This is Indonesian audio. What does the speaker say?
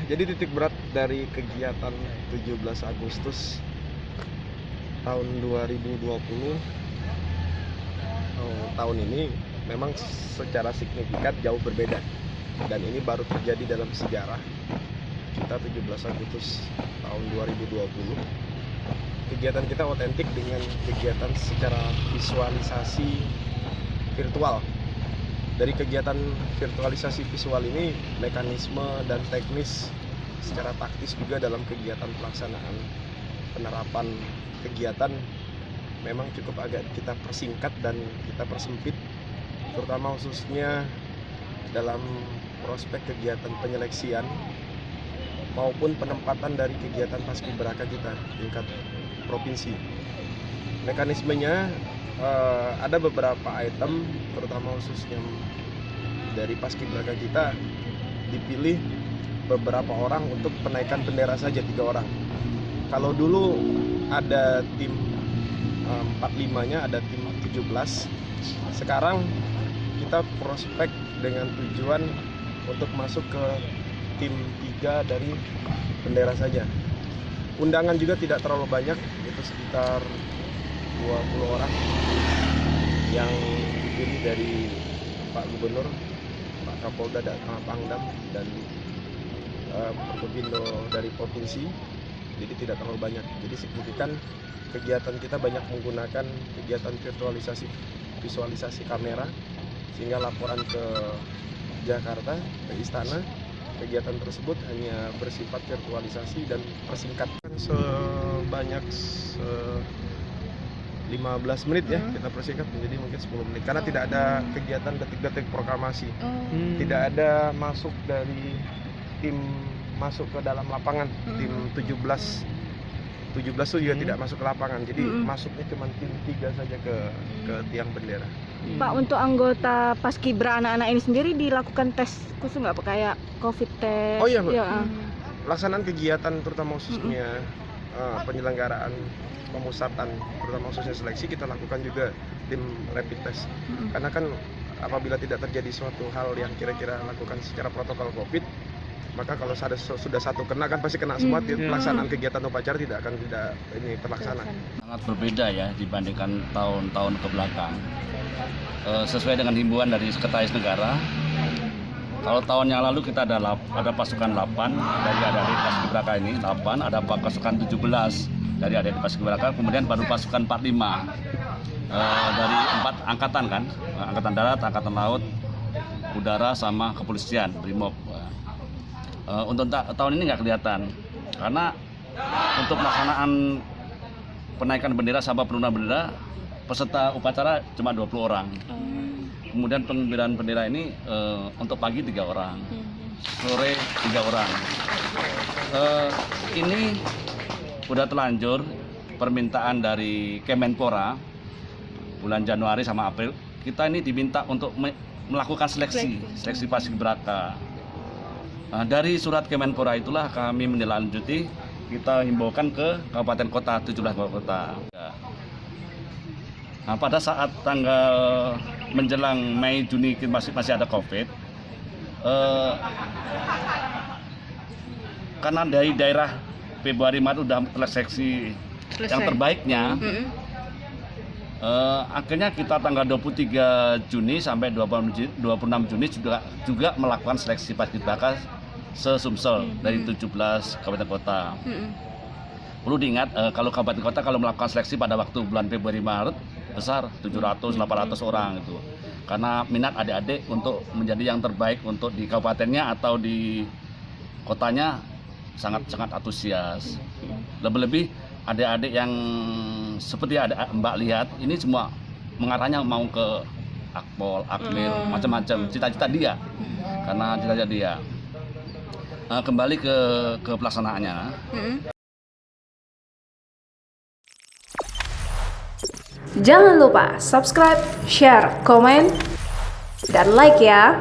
Jadi titik berat dari kegiatan 17 Agustus tahun 2020 tahun ini memang secara signifikan jauh berbeda, dan ini baru terjadi dalam sejarah kita 17 Agustus tahun 2020. Kegiatan kita otentik dengan kegiatan secara visualisasi virtual. Dari kegiatan virtualisasi visual ini, mekanisme dan teknis secara taktis juga dalam kegiatan pelaksanaan penerapan kegiatan memang cukup agak kita persingkat dan kita persempit, terutama khususnya dalam prospek kegiatan penyeleksian maupun penempatan dari kegiatan paskibraka kita tingkat provinsi. Mekanismenya ada beberapa item, terutama khususnya dari paskibraka kita dipilih beberapa orang untuk penaikan bendera saja, 3 orang. Kalau dulu ada tim 45-nya, ada tim 17. Sekarang kita prospek dengan tujuan untuk masuk ke tim 3 dari bendera saja. Undangan juga tidak terlalu banyak, itu sekitar 20 orang yang dipilih dari Pak Gubernur, Pak Kapolda, dan Pangdam, dan Forkopindo dari provinsi. Jadi tidak terlalu banyak. Jadi signifikan kegiatan kita banyak menggunakan kegiatan visualisasi kamera, sehingga laporan ke Jakarta, ke Istana, kegiatan tersebut hanya bersifat virtualisasi dan persingkat sebanyak 15 menit ya, kita persingkat menjadi mungkin 10 menit karena tidak ada kegiatan detik-detik proklamasi. Tidak ada masuk dari tim masuk ke dalam lapangan, tim 17 itu juga tidak masuk ke lapangan. Jadi masuknya cuma tim 3 saja ke tiang bendera. Pak, untuk anggota Paskibra anak-anak ini sendiri dilakukan tes khusus nggak Pak, kayak COVID test? Oh iya, Mbak. Pelaksanaan kegiatan terutama khususnya penyelenggaraan pemusatan, terutama khususnya seleksi, kita lakukan juga tim rapid test. Karena kan apabila tidak terjadi suatu hal yang kira-kira lakukan secara protokol COVID, maka kalau sudah satu kena kan pasti kena semua. Pelaksanaan kegiatan upacara tidak akan terlaksana. Sangat berbeda ya dibandingkan tahun-tahun ke belakang. Sesuai dengan himbauan dari Sekretaris Negara, kalau tahun yang lalu kita ada pasukan 8 dari adik-adik Paskibraka ini, 8, ada pasukan 17 dari adik-adik Paskibraka, kemudian baru pasukan 45 dari 4 angkatan kan, Angkatan Darat, Angkatan Laut, Udara, sama Kepolisian, Brimob. Untuk tahun ini nggak kelihatan, karena untuk pelaksanaan penaikan bendera sama penurunan bendera, peserta upacara cuma 20 orang. Kemudian pengibaran bendera ini untuk pagi 3 orang, sore 3 orang. Ini udah terlanjur permintaan dari Kemenpora bulan Januari sama April. Kita ini diminta untuk melakukan seleksi Paskibraka. Dari surat Kemenpora itulah kami menindaklanjuti, kita himbaukan ke kabupaten kota, 17 kota. Nah, pada saat tanggal menjelang Mei Juni masih ada COVID, karena dari daerah Februari Maret sudah seleksi yang terbaiknya, akhirnya kita tanggal 23 Juni sampai 26 Juni juga melakukan seleksi Paskibraka se-Sumsel dari 17 kabupaten kota. Perlu diingat, kalau kabupaten kota kalau melakukan seleksi pada waktu bulan Februari Maret besar 700-800 orang itu, karena minat adik-adik untuk menjadi yang terbaik untuk di kabupatennya atau di kotanya sangat antusias. Lebih-lebih adik-adik yang seperti ada Mbak lihat ini semua mengarahnya mau ke Akpol, Akmil, macam-macam cita-cita dia, karena cita-cita dia. Kembali ke pelaksanaannya. Jangan lupa subscribe, share, komen, dan like ya.